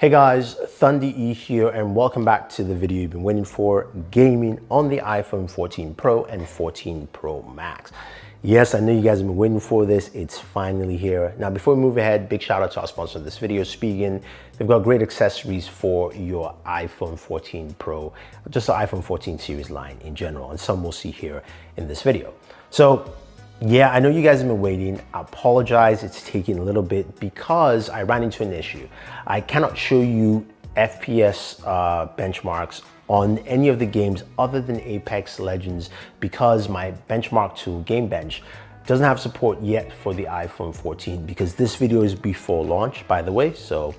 Hey guys, Thunder E here and welcome back to the video you've been waiting for, gaming on the iPhone 14 Pro and 14 Pro Max. Yes, I know you guys have been waiting for this. It's finally here. Now, before we move ahead, big shout out to our sponsor of this video, Spigen. They've got great accessories for your iPhone 14 Pro, just the iPhone 14 series line in general, and some we'll see here in this video. So, yeah, I know you guys have been waiting. I apologize, it's taking a little bit because I ran into an issue. I cannot show you FPS benchmarks on any of the games other than Apex Legends because my benchmark tool, GameBench, doesn't have support yet for the iPhone 14 because this video is before launch, by the way. So,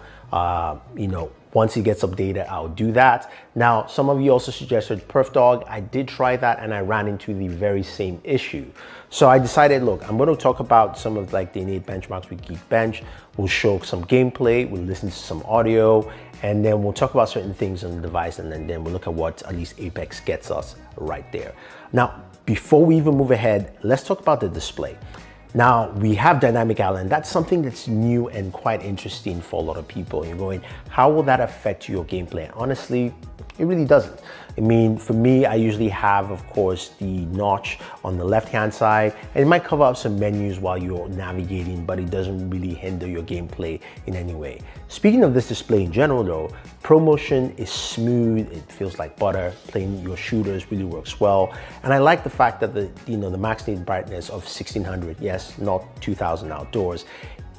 once it gets updated, I'll do that. Now, some of you also suggested PerfDog. I did try that and I ran into the very same issue. So I decided, look, I'm going to talk about some of the innate benchmarks with Geekbench. We'll show some gameplay, we'll listen to some audio, and then we'll talk about certain things on the device, and then we'll look at what at least Apex gets us right there. Now, before we even move ahead, let's talk about the display. Now, we have dynamic island. That's something that's new and quite interesting for a lot of people. You're going, how will that affect your gameplay? Honestly, it really doesn't. I mean, for me, I usually have, of course, the notch on the left-hand side, and it might cover up some menus while you're navigating, but it doesn't really hinder your gameplay in any way. Speaking of this display in general though, ProMotion is smooth, it feels like butter, playing your shooters really works well. And I like the fact that the max native brightness of 1600, yes, not 2000 outdoors,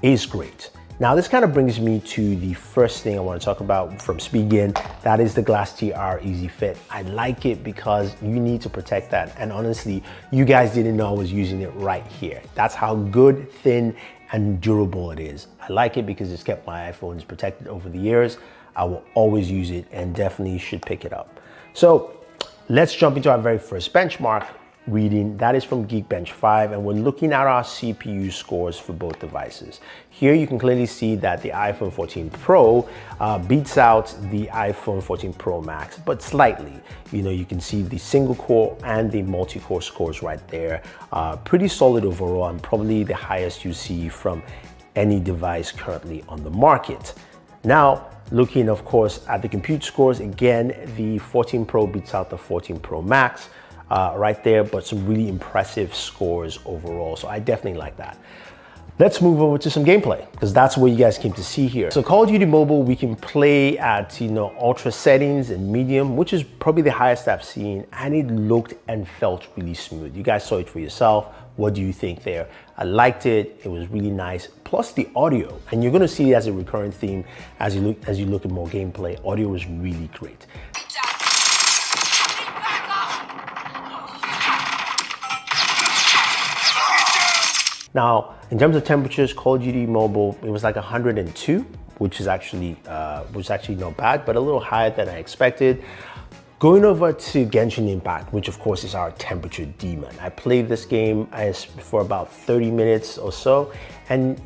is great. Now, this kind of brings me to the first thing I want to talk about from Spigen. That is the Glass TR Easy Fit. I like it because you need to protect that. And honestly, you guys didn't know I was using it right here. That's how good, thin, and durable it is. I like it because it's kept my iPhones protected over the years. I will always use it and definitely should pick it up. So let's jump into our very first benchmark reading. That is from Geekbench 5, and we're looking at our CPU scores for both devices. Here you can clearly see that the iPhone 14 Pro beats out the iPhone 14 Pro Max, but slightly. You can see the single core and the multi-core scores right there. Pretty solid overall, and probably the highest you see from any device currently on the market. Now, looking of course at the compute scores, again, the 14 Pro beats out the 14 Pro Max. Right there, but some really impressive scores overall. So I definitely like that. Let's move over to some gameplay because that's what you guys came to see here. So Call of Duty Mobile, we can play at ultra settings and medium, which is probably the highest I've seen, and it looked and felt really smooth. You guys saw it for yourself. What do you think there? I liked it. It was really nice. Plus the audio, and you're going to see it as a recurring theme as you look at more gameplay. Audio was really great. Now, in terms of temperatures, Call of Duty Mobile, it was like 102, which is actually not bad, but a little higher than I expected. Going over to Genshin Impact, which of course is our temperature demon. I played this game for about 30 minutes or so, and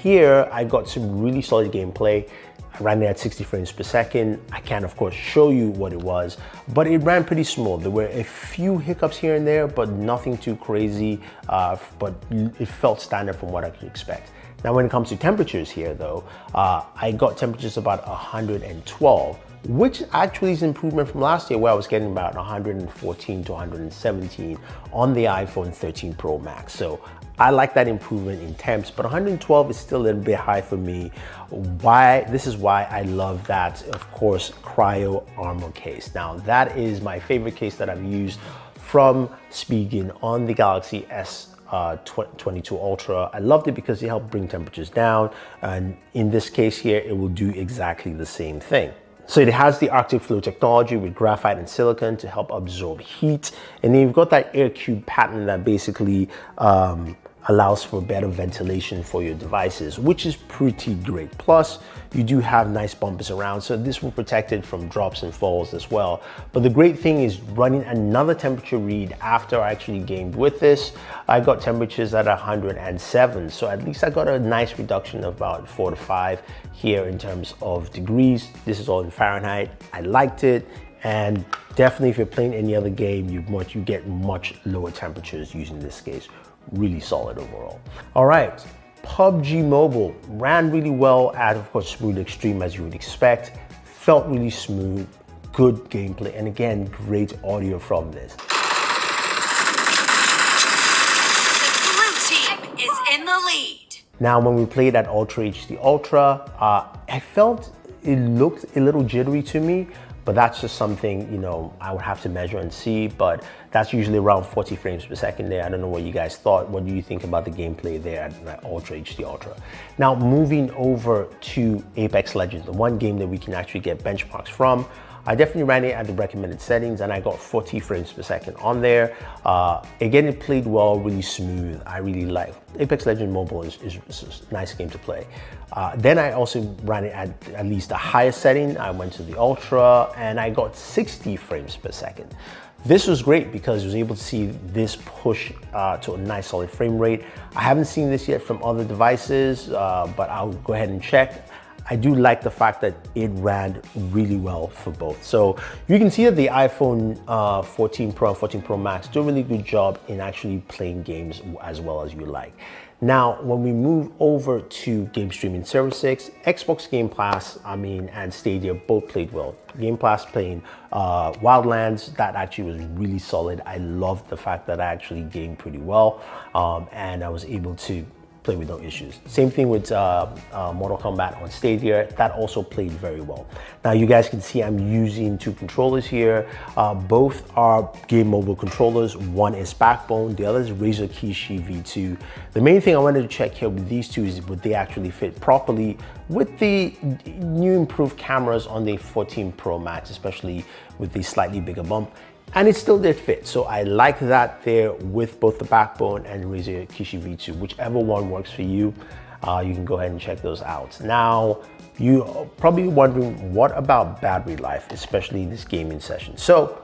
here I got some really solid gameplay. I ran it at 60 frames per second. I can't, of course, show you what it was, but it ran pretty smooth. There were a few hiccups here and there, but nothing too crazy, but it felt standard from what I could expect. Now, when it comes to temperatures here, though, I got temperatures about 112, which actually is an improvement from last year where I was getting about 114 to 117 on the iPhone 13 Pro Max. So I like that improvement in temps, but 112 is still a little bit high for me. This is why I love that, of course, Cryo Armor case. Now, that is my favorite case that I've used from Spigen on the Galaxy S22 Ultra. I loved it because it helped bring temperatures down, and in this case here, it will do exactly the same thing. So it has the Arctic Flow technology with graphite and silicon to help absorb heat, and then you've got that air cube pattern that basically allows for better ventilation for your devices, which is pretty great. Plus, you do have nice bumpers around, so this will protect it from drops and falls as well. But the great thing is running another temperature read after I actually gamed with this, I got temperatures at 107, so at least I got a nice reduction of about 4 to 5 here in terms of degrees. This is all in Fahrenheit. I liked it, and definitely if you're playing any other game, you get much lower temperatures using this case. Really solid overall. All right, PUBG Mobile ran really well at, of course, smooth extreme as you would expect. Felt really smooth, good gameplay, and again, great audio from this. The blue team is in the lead. Now, when we played at Ultra HD Ultra, I felt it looked a little jittery to me, but that's just something, you know, I would have to measure and see, but that's usually around 40 frames per second there. I don't know what you guys thought. What do you think about the gameplay there at Ultra HD Ultra? Now, moving over to Apex Legends, the one game that we can actually get benchmarks from, I definitely ran it at the recommended settings and I got 40 frames per second on there. Again, it played well, really smooth. I really like Apex Legends Mobile is a nice game to play. Then I also ran it at least the highest setting. I went to the Ultra and I got 60 frames per second. This was great because I was able to see this push to a nice solid frame rate. I haven't seen this yet from other devices, but I'll go ahead and check. I do like the fact that it ran really well for both. So you can see that the iPhone 14 Pro and 14 Pro Max do a really good job in actually playing games as well as you like. Now, when we move over to game streaming services, Xbox Game Pass, and Stadia both played well. Game Pass playing Wildlands, that actually was really solid. I loved the fact that I actually gamed pretty well, and I was able to play with no issues. Same thing with Mortal Kombat on Stadia, that also played very well. Now you guys can see I'm using two controllers here. Both are game mobile controllers. One is Backbone, the other is Razer Kishi V2. The main thing I wanted to check here with these two is would they actually fit properly with the new improved cameras on the 14 Pro Max, especially with the slightly bigger bump. And it still did fit. So I like that there with both the Backbone and Razer Kishi V2. Whichever one works for you, you can go ahead and check those out. Now, you're probably wondering, what about battery life, especially in this gaming session? So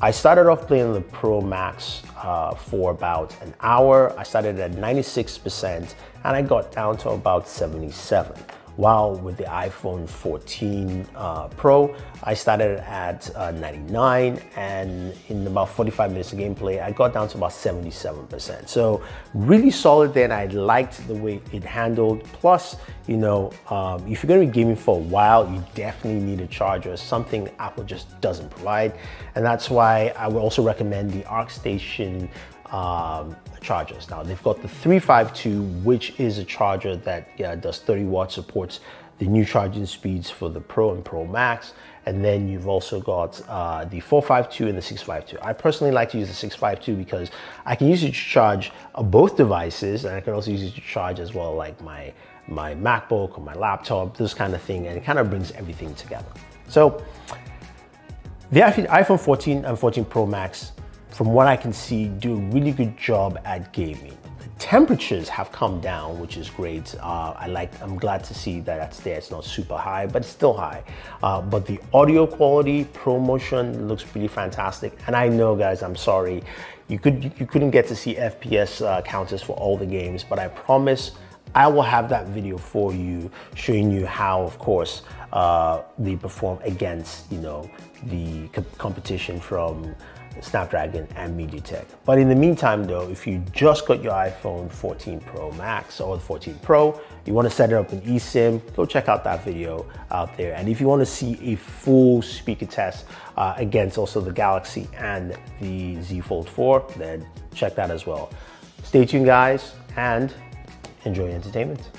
I started off playing the Pro Max for about an hour. I started at 96% and I got down to about 77. While with the iPhone 14 Pro, I started at 99, and in about 45 minutes of gameplay, I got down to about 77%. So really solid there, and I liked the way it handled. Plus, you know, if you're gonna be gaming for a while, you definitely need a charger, something Apple just doesn't provide. And that's why I would also recommend the ArcStation chargers. Now they've got the 352, which is a charger that does 30 watts, supports the new charging speeds for the Pro and Pro Max. And then you've also got the 452 and the 652. I personally like to use the 652 because I can use it to charge both devices, and I can also use it to charge as well, like my MacBook or my laptop, this kind of thing, and it kind of brings everything together. So the iPhone 14 and 14 Pro Max, from what I can see, do a really good job at gaming. The temperatures have come down, which is great. I'm glad to see that that's there. It's not super high, but it's still high. But the audio quality, ProMotion looks pretty fantastic. And I know, guys, I'm sorry, you couldn't get to see FPS counters for all the games, but I promise I will have that video for you showing you how, of course, they perform against, you know, the competition from Snapdragon and MediaTek. But in the meantime though, if you just got your iPhone 14 Pro Max or the 14 Pro, you want to set it up in eSIM, go check out that video out there. And if you want to see a full speaker test against also the Galaxy and the Z Fold 4, then check that as well. Stay tuned, guys, and enjoy entertainment.